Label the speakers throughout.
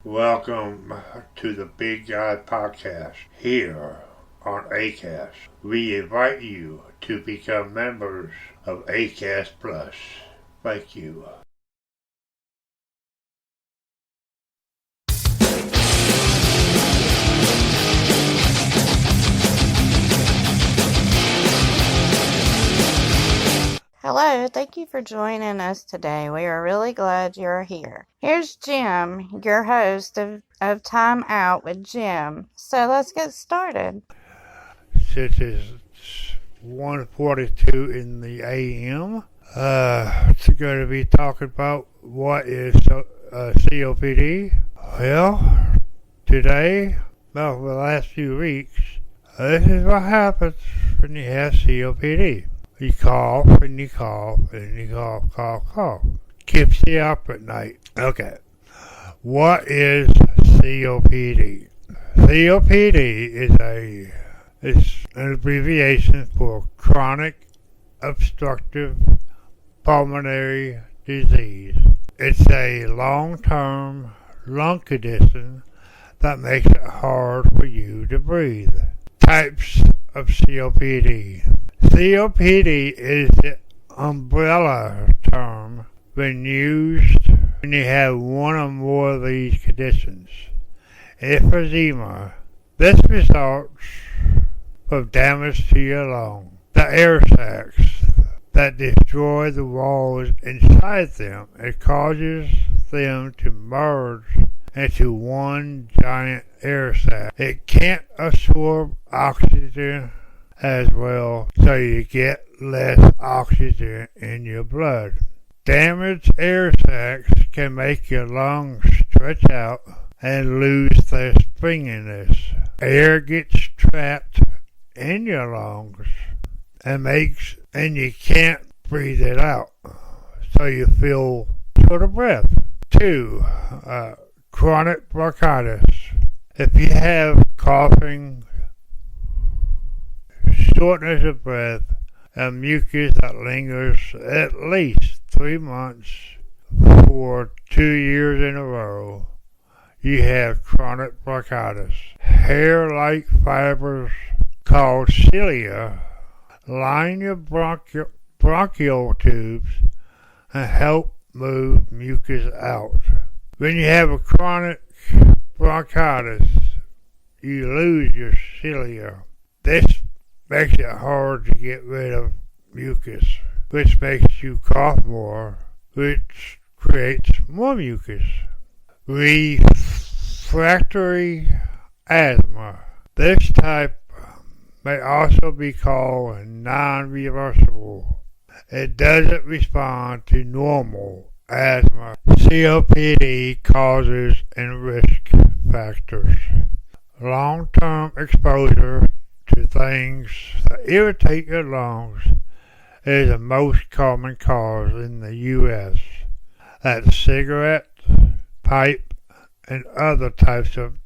Speaker 1: Welcome to the Big Guy Podcast here on ACAST. We invite you to become members of ACAST Plus. Thank you.
Speaker 2: Hello, thank you for joining us today. We are really glad you're here. Here's Jim, your host of Time Out with Jim. So let's get started.
Speaker 1: Since it's 1:42 in the a.m., it's going to be talking about what is COPD. Well, today, for the last few weeks, this is what happens when you have COPD. You cough and you cough and you cough. Keeps you up at night. Okay. What is COPD? COPD is an abbreviation for chronic obstructive pulmonary disease. It's a long-term lung condition that makes it hard for you to breathe. Types of COPD. COPD is the umbrella term when used when you have one or more of these conditions. Emphysema. This results from damage to your lung. The air sacs that destroy the walls inside them. It causes them to merge into one giant air sac. It can't absorb oxygen as well, so you get less oxygen in your blood. Damaged air sacs can make your lungs stretch out and lose their springiness. Air gets trapped in your lungs and you can't breathe it out, so you feel short of breath. 2. Chronic bronchitis. If you have coughing, shortness of breath, and mucus that lingers at least 3 months for 2 years in a row, you have chronic bronchitis. Hair-like fibers called cilia line your bronchial tubes and help move mucus out. When you have a chronic bronchitis, you lose your cilia. This makes it hard to get rid of mucus, which makes you cough more, which creates more mucus. Refractory asthma. This type may also be called non-reversible. It doesn't respond to normal asthma. COPD causes and risk factors. Long-term exposure to things that irritate your lungs is the most common cause in the U.S. That's cigarette, pipe, and other types of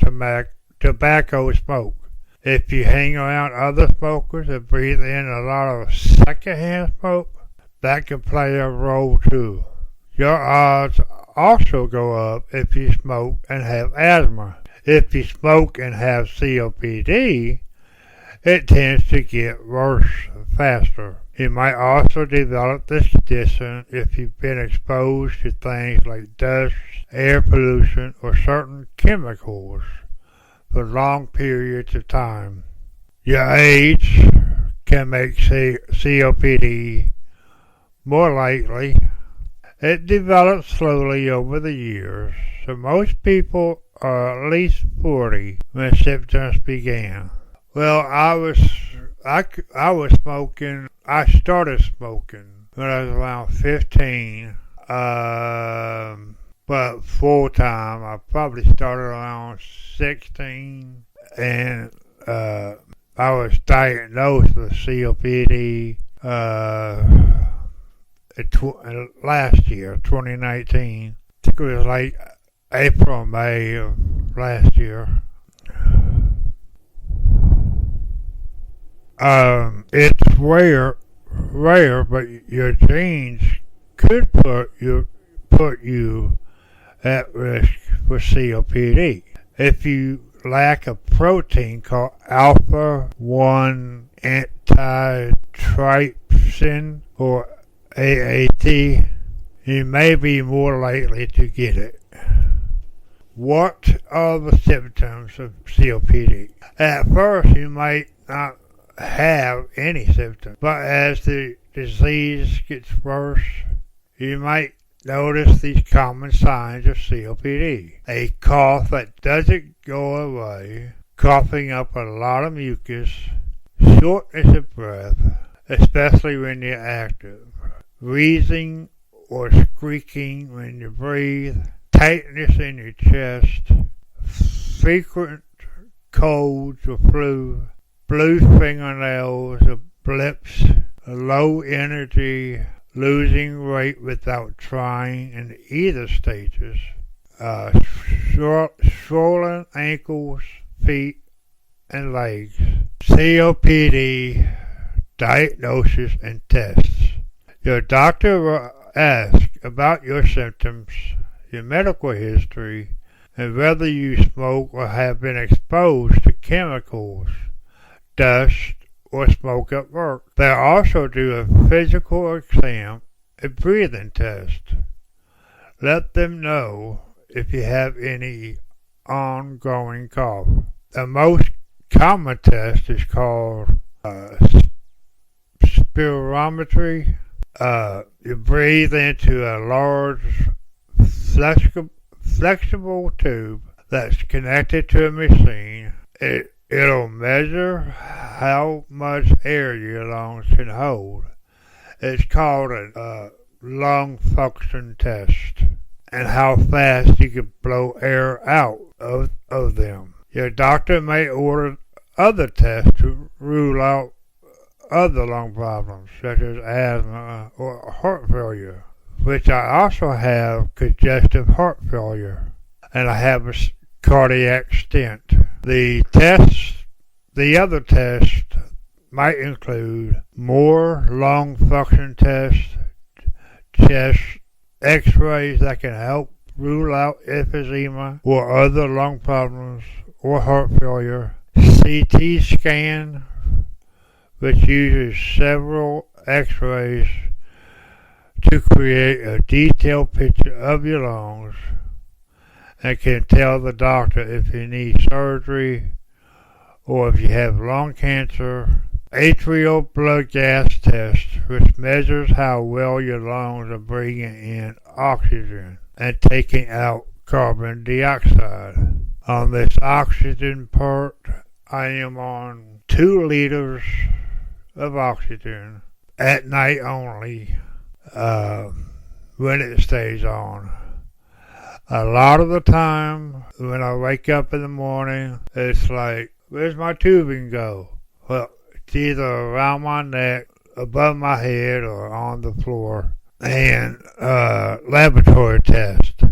Speaker 1: tobacco smoke. If you hang around other smokers and breathe in a lot of secondhand smoke, that can play a role too. Your odds also go up if you smoke and have asthma. If you smoke and have COPD, it tends to get worse faster. You might also develop this condition if you've been exposed to things like dust, air pollution, or certain chemicals for long periods of time. Your age can make COPD more likely. It develops slowly over the years, so most people are at least 40 when symptoms began. Well, I was smoking. I started smoking when I was around 15, but full time I probably started around 16, and I was diagnosed with COPD last year, 2019. I think it was like April, May of last year. It's rare, but your genes could put you at risk for COPD. If you lack a protein called alpha-1 antitrypsin or AAT, you may be more likely to get it. What are the symptoms of COPD? At first, you might not have any symptoms, but as the disease gets worse, you might notice these common signs of COPD. A cough that doesn't go away, coughing up a lot of mucus, shortness of breath, especially when you're active, wheezing or squeaking when you breathe, tightness in your chest, frequent colds or flu, blue fingernails or blips, low energy, losing weight without trying in either stages, swollen ankles, feet, and legs. COPD diagnosis and tests. Your doctor will ask about your symptoms, your medical history, and whether you smoke or have been exposed to chemicals, dust, or smoke at work. They'll also do a physical exam, a breathing test. Let them know if you have any ongoing cough. The most common test is called Spirometry. You breathe into a large flexible tube that's connected to a machine. It'll measure how much air your lungs can hold. It's called a lung function test, and how fast you can blow air out of them. Your doctor may order other tests to rule out other lung problems, such as asthma or heart failure, which I also have congestive heart failure, and I have a cardiac stent. The other tests might include more lung function tests, chest x-rays that can help rule out emphysema or other lung problems or heart failure, CT scan, which uses several x-rays to create a detailed picture of your lungs and can tell the doctor if you need surgery or if you have lung cancer. Atrial blood gas test, which measures how well your lungs are bringing in oxygen and taking out carbon dioxide. On this oxygen part, I am on 2 liters of oxygen at night only, when it stays on. A lot of the time, when I wake up in the morning, it's like, where's my tubing go? Well, it's either around my neck, above my head, or on the floor. And laboratory test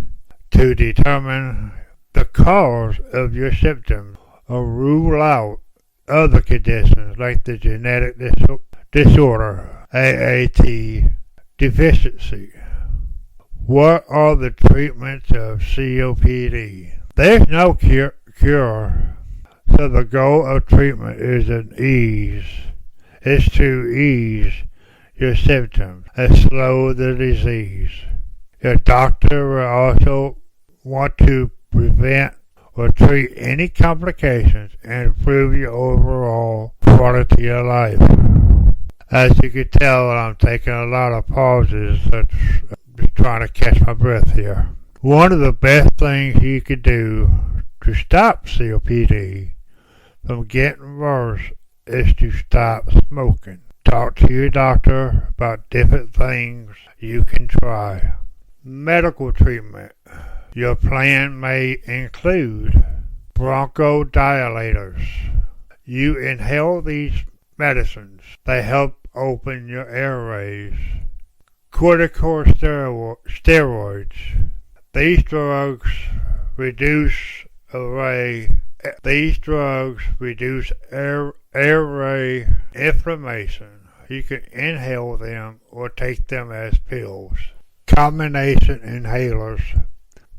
Speaker 1: to determine the cause of your symptoms or rule out other conditions like the genetic disorder, AAT deficiency. What are the treatments of COPD? There's no cure, so the goal of treatment is to ease your symptoms and slow the disease. Your doctor will also want to prevent or treat any complications and improve your overall quality of life. As you can tell, I'm taking a lot of pauses. That's just trying to catch my breath here. One of the best things you could do to stop COPD from getting worse is to stop smoking. Talk to your doctor about different things you can try. Medical treatment. Your plan may include bronchodilators. You inhale these medicines. They help open your airways. Corticosteroids. These drugs reduce airway inflammation. You can inhale them or take them as pills. Combination inhalers.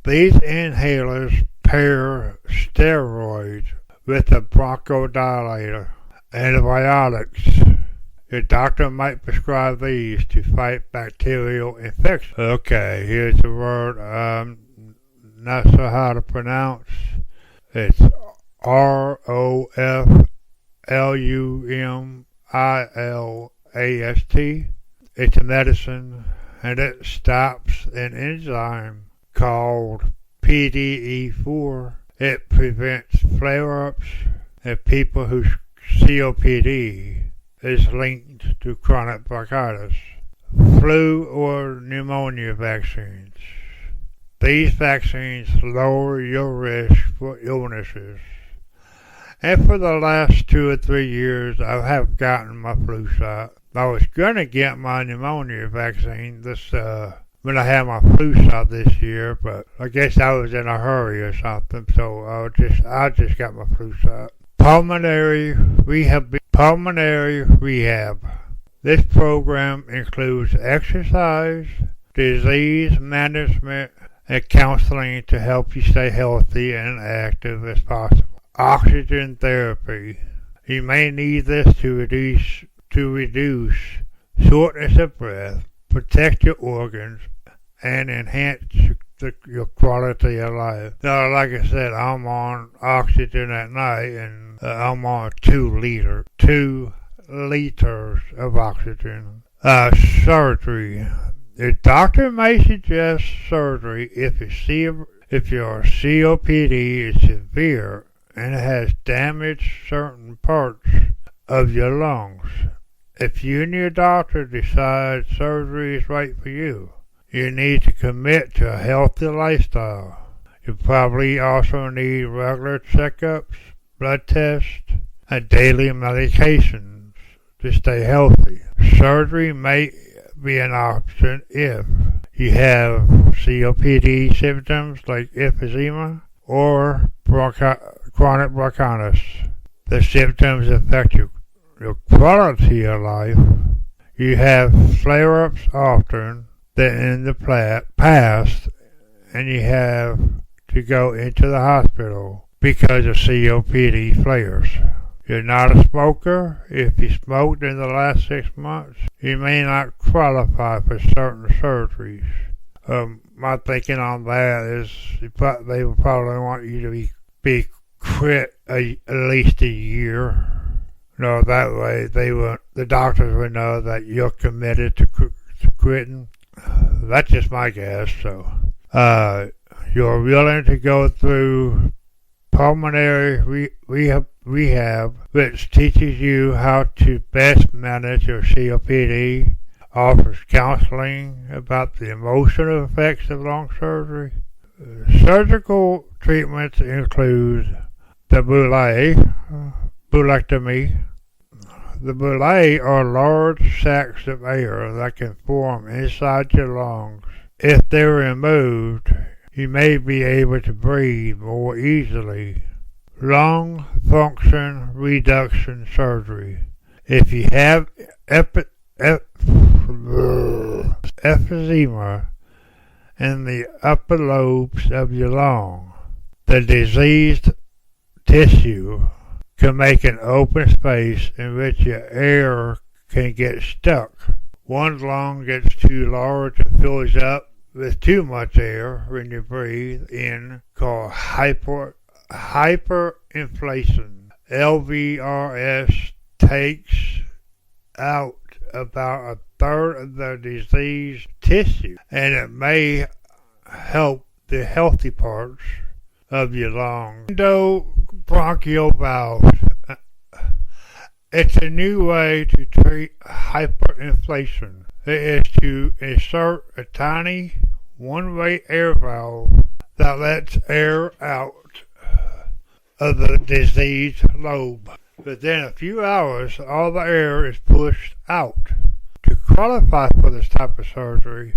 Speaker 1: These inhalers pair steroids with a bronchodilator. Antibiotics. Your doctor might prescribe these to fight bacterial infections. Okay, here's the word not sure how to pronounce. It's ROFLUMILAST. It's a medicine and it stops an enzyme called PDE4. It prevents flare-ups in people whose COPD is linked to chronic bronchitis. Flu or pneumonia vaccines. These vaccines lower your risk for illnesses. And for the last 2 or 3 years, I have gotten my flu shot. I was going to get my pneumonia vaccine when I had my flu shot this year, but I guess I was in a hurry or something, so I just got my flu shot. Pulmonary Rehab. This program includes exercise, disease management, and counseling to help you stay healthy and active as possible. Oxygen therapy. You may need this to reduce shortness of breath, protect your organs, and enhance your quality of life. Now, like I said, I'm on oxygen at night, and I'm on 2 liters of oxygen. Surgery. The doctor may suggest surgery if your COPD is severe and it has damaged certain parts of your lungs. If you and your doctor decide surgery is right for you, you need to commit to a healthy lifestyle. You probably also need regular checkups, blood tests, and daily medications to stay healthy. Surgery may be an option if you have COPD symptoms like emphysema or chronic bronchitis. The symptoms affect your quality of life. You have flare-ups often than in the past, and you have to go into the hospital because of COPD flares. You're not a smoker. If you smoked in the last 6 months, you may not qualify for certain surgeries. My thinking on that is they would probably want you to be quit at least a year. That way the doctors would know that you're committed to quitting. That's just my guess. So, you're willing to go through pulmonary rehab, which teaches you how to best manage your COPD, offers counseling about the emotional effects of lung surgery. Surgical treatments include the bulectomy. The bullae are large sacs of air that can form inside your lungs. If they're removed, you may be able to breathe more easily. Lung function reduction surgery. If you have emphysema in the upper lobes of your lung, the diseased tissue can make an open space in which your air can get stuck. One lung gets too large and fills up with too much air when you breathe in, called hyperinflation. LVRS takes out about a third of the diseased tissue, and it may help the healthy parts of your lungs. Endobronchial valves. It's a new way to treat hyperinflation. It is to insert a tiny one-way air valve that lets air out of the diseased lobe. Within a few hours, all the air is pushed out. To qualify for this type of surgery,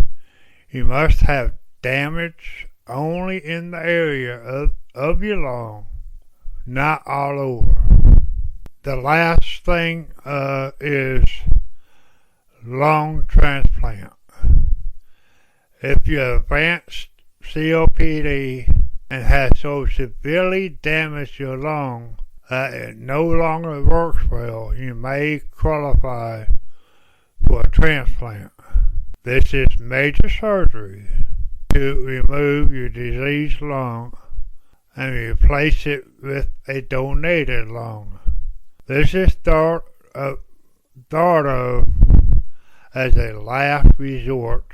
Speaker 1: you must have damage only in the area of your lung, not all over. The last thing is lung transplant. If you have advanced COPD and has so severely damaged your lung that it no longer works well, you may qualify for a transplant. This is major surgery to remove your diseased lung and replace it with a donated lung. This is thought of as a last resort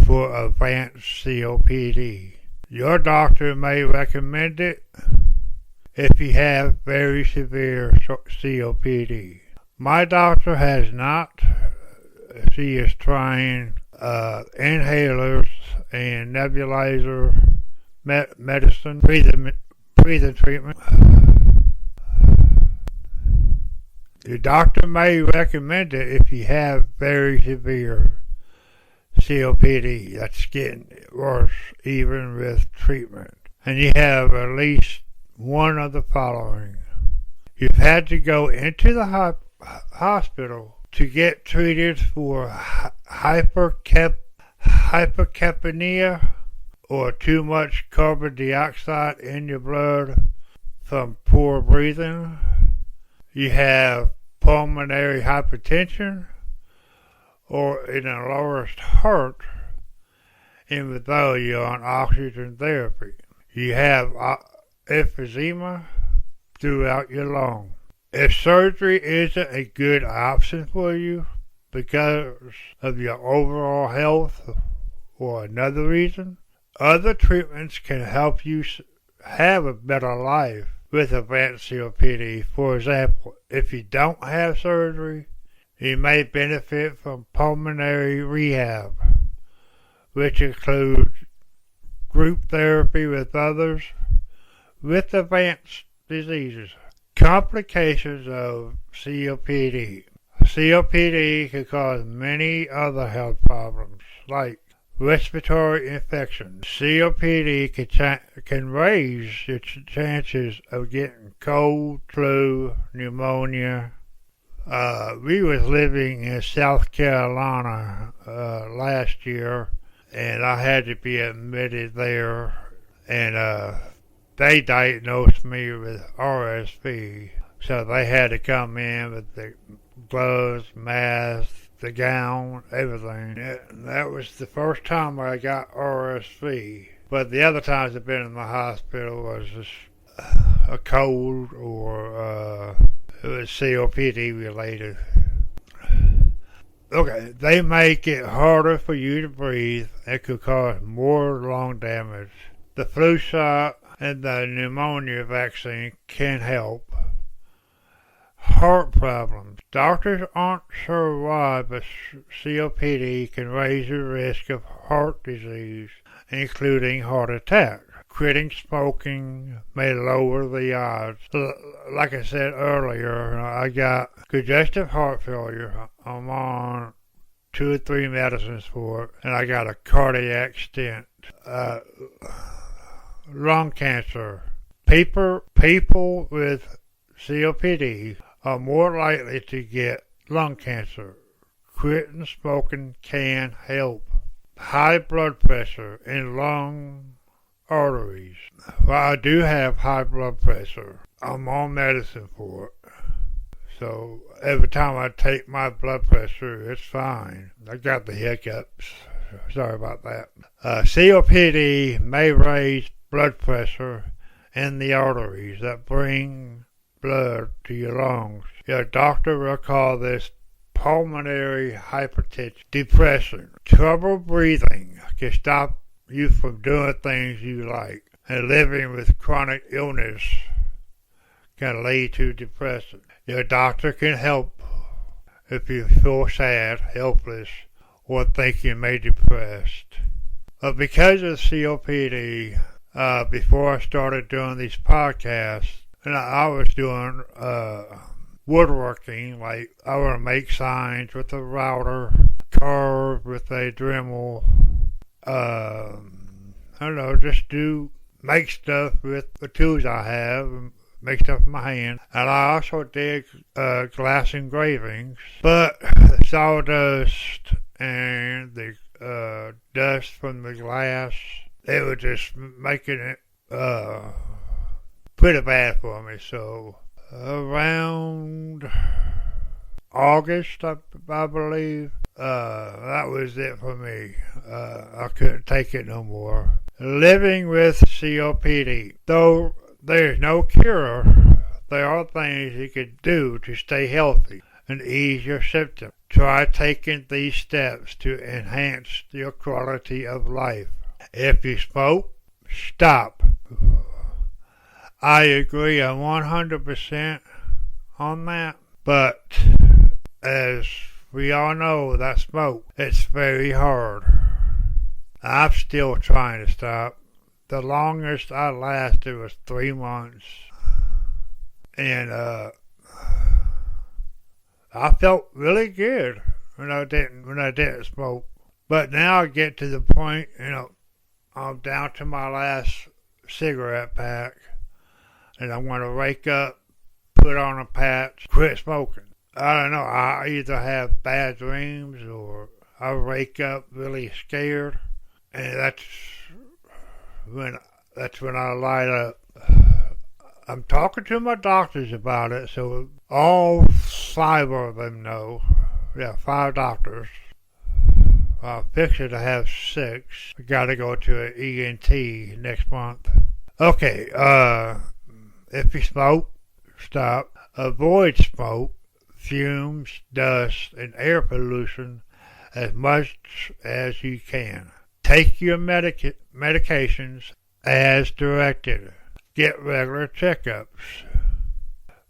Speaker 1: for advanced COPD. Your doctor may recommend it if you have very severe COPD. My doctor has not. She is trying inhalers and nebulizer medicine, breathing treatment. Your doctor may recommend it if you have very severe COPD that's getting worse even with treatment. And you have at least one of the following. You've had to go into the hospital to get treated for hypercapnia or too much carbon dioxide in your blood from poor breathing. You have pulmonary hypertension or an enlarged heart, even though you're on oxygen therapy. You have emphysema throughout your lung. If surgery isn't a good option for you because of your overall health or another reason, other treatments can help you have a better life with advanced COPD. For example, if you don't have surgery, you may benefit from pulmonary rehab, which includes group therapy with others with advanced diseases. Complications of COPD. COPD can cause many other health problems like respiratory infections. COPD can raise your chances of getting cold, flu, pneumonia. We was living in South Carolina last year, and I had to be admitted there, and they diagnosed me with RSV, so they had to come in with the gloves, mask, the gown, everything. And that was the first time I got RSV. But the other times I've been in the hospital was just a cold or it was COPD related. Okay, they make it harder for you to breathe. It could cause more lung damage. The flu shot and the pneumonia vaccine can help. Heart problems. Doctors aren't sure why, but COPD can raise the risk of heart disease, including heart attack. Quitting smoking may lower the odds. Like I said earlier, I got congestive heart failure. I'm on 2 or 3 medicines for it, and I got a cardiac stent. Lung cancer. People with COPD are more likely to get lung cancer. Quitting smoking can help. High blood pressure and lung arteries. Well, I do have high blood pressure. I'm on medicine for it. So every time I take my blood pressure, it's fine. I got the hiccups. Sorry about that. COPD may raise blood pressure in the arteries that bring blood to your lungs. Your doctor will call this pulmonary hypertension. Depression. Trouble breathing can stop you from doing things you like, and living with chronic illness can lead to depression. Your doctor can help if you feel sad, helpless, or think you may be depressed. But because of COPD, before I started doing these podcasts, and I was doing woodworking, like I would make signs with a router, carve with a Dremel, I don't know, just make stuff with the tools I have, make stuff with my hand. And I also did glass engravings, but sawdust and the dust from the glass. It was just making it pretty bad for me. So around August, I believe, that was it for me. I couldn't take it no more. Living with COPD. Though there's no cure, there are things you can do to stay healthy and ease your symptoms. Try taking these steps to enhance your quality of life. If you smoke, stop. I agree 100% on that, but as we all know, that smoke, it's very hard. I'm still trying to stop. The longest I lasted was 3 months, and I felt really good when I didn't smoke. But now I get to the point, I'm down to my last cigarette pack, and I want to wake up, put on a patch, quit smoking. I don't know, I either have bad dreams or I wake up really scared, and that's when I light up. I'm talking to my doctors about it, so all 5 of them know. Yeah, 5 doctors. I'm fixing to have 6. I gotta go to an ENT next month. Okay, if you smoke, stop. Avoid smoke, fumes, dust, and air pollution as much as you can. Take your medications as directed. Get regular checkups,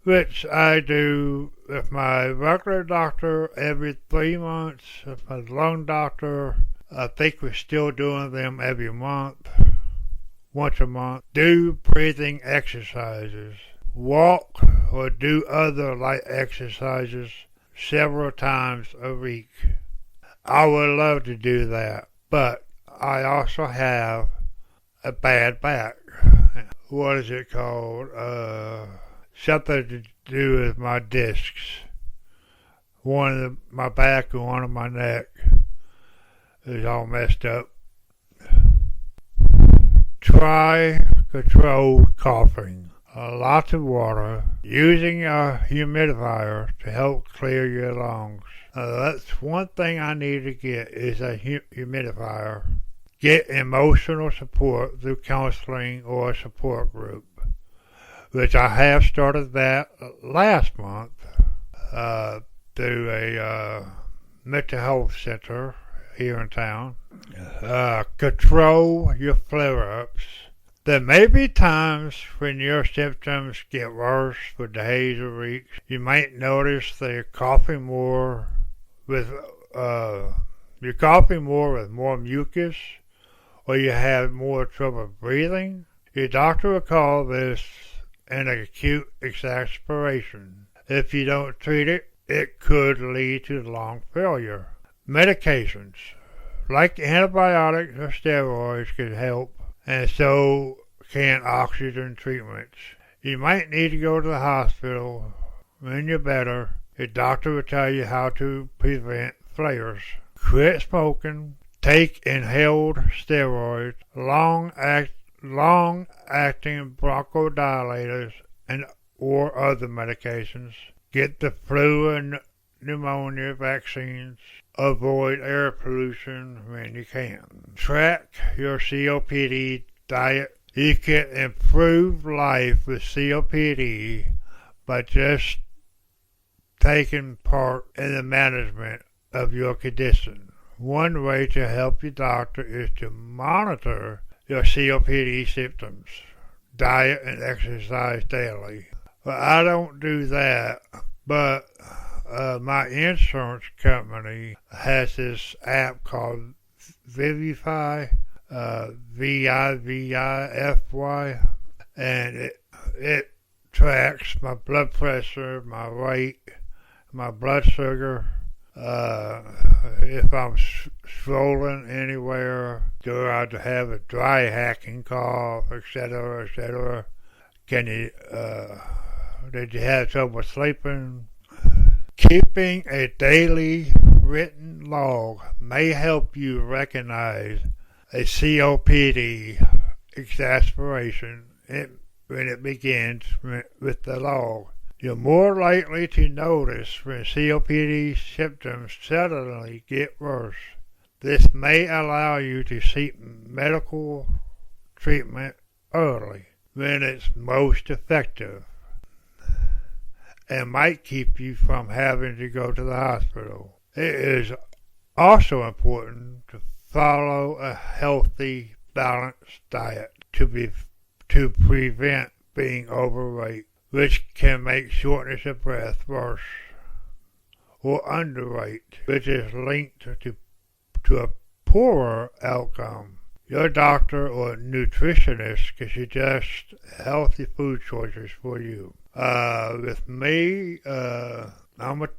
Speaker 1: which I do with my regular doctor every 3 months. With my lung doctor, I think we're still doing them every month, once a month. Do breathing exercises. Walk or do other light exercises several times a week. I would love to do that, but I also have a bad back. What is it called? Something to do with my discs. One of my back and one of my neck is all messed up. Try controlled coughing. Lots of water. Using a humidifier to help clear your lungs. That's one thing I need to get is a humidifier. Get emotional support through counseling or a support group, which I have started that last month through a mental health center here in town. Control your flare-ups. There may be times when your symptoms get worse for days or weeks. You might notice that you're coughing more with more mucus, or you have more trouble breathing. Your doctor will call this an acute exasperation. If you don't treat it, it could lead to lung failure. Medications, like antibiotics or steroids, can help, and so can oxygen treatments. You might need to go to the hospital when you're better. Your doctor will tell you how to prevent flares. Quit smoking. Take inhaled steroids, long-acting bronchodilators, or other medications. Get the flu and pneumonia vaccines. Avoid air pollution when you can. Track your COPD diet. You can improve life with COPD by just taking part in the management of your condition. One way to help your doctor is to monitor your COPD symptoms, diet, and exercise daily. Well, I don't do that, but my insurance company has this app called Vivify, Vivify, and it tracks my blood pressure, my weight, my blood sugar, if I'm swollen anywhere, do I have a dry hacking cough, etc., etc. Did you have trouble sleeping? Keeping a daily written log may help you recognize a COPD exacerbation when it begins with the log. You're more likely to notice when COPD symptoms suddenly get worse. This may allow you to seek medical treatment early when it's most effective, and might keep you from having to go to the hospital. It is also important to follow a healthy, balanced diet to prevent being overweight, which can make shortness of breath worse, or underweight, which is linked to a poorer outcome. Your doctor or nutritionist can suggest healthy food choices for you. With me, I'm a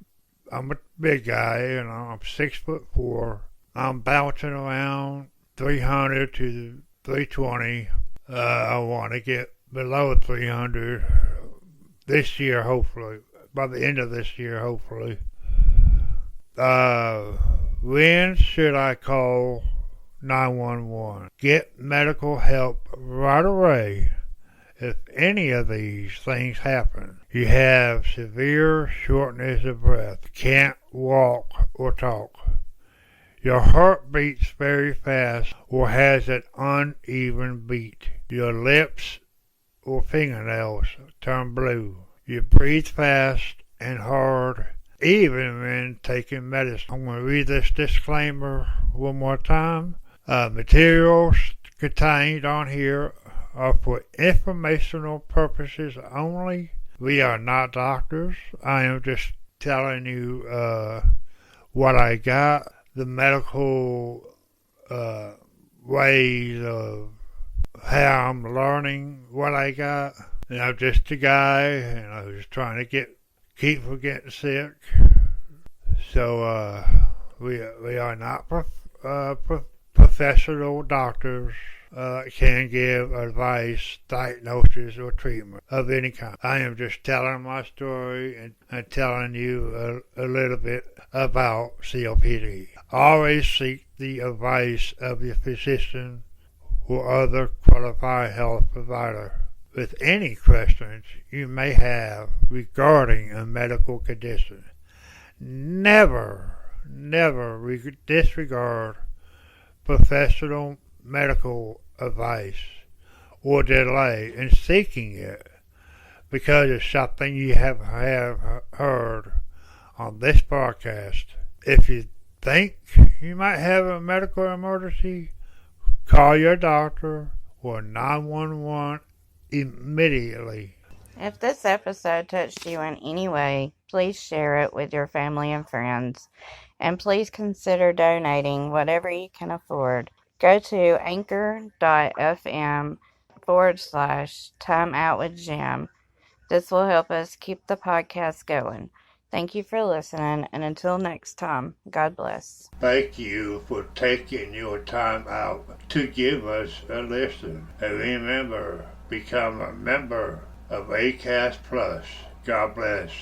Speaker 1: big guy, and I'm 6'4". I'm bouncing around 300 to 320. I want to get below 300 this year, hopefully. By the end of this year, hopefully. When should I call 911? Get medical help right away if any of these things happen. You have severe shortness of breath, can't walk or talk. Your heart beats very fast or has an uneven beat. Your lips or fingernails turn blue. You breathe fast and hard, even when taking medicine. I'm going to read this disclaimer one more time. Materials contained on here are for informational purposes only. We are not doctors. I am just telling you what I got, the medical ways of how I'm learning what I got. And I'm just a guy, and I was trying to keep from getting sick. So we are not professional doctors. Can give advice, diagnosis, or treatment of any kind. I am just telling my story and telling you a little bit about COPD. Always seek the advice of your physician or other qualified health provider with any questions you may have regarding a medical condition. Never disregard professional medical advice or delay in seeking it because it's something you have heard on this podcast. If you think you might have a medical emergency, call your doctor or 911 immediately.
Speaker 2: If this episode touched you in any way, please share it with your family and friends. And please consider donating whatever you can afford. Go to anchor.fm/Time Out with Jim. This will help us keep the podcast going. Thank you for listening, and until next time, God bless.
Speaker 1: Thank you for taking your time out to give us a listen. And remember, become a member of ACAST Plus. God bless.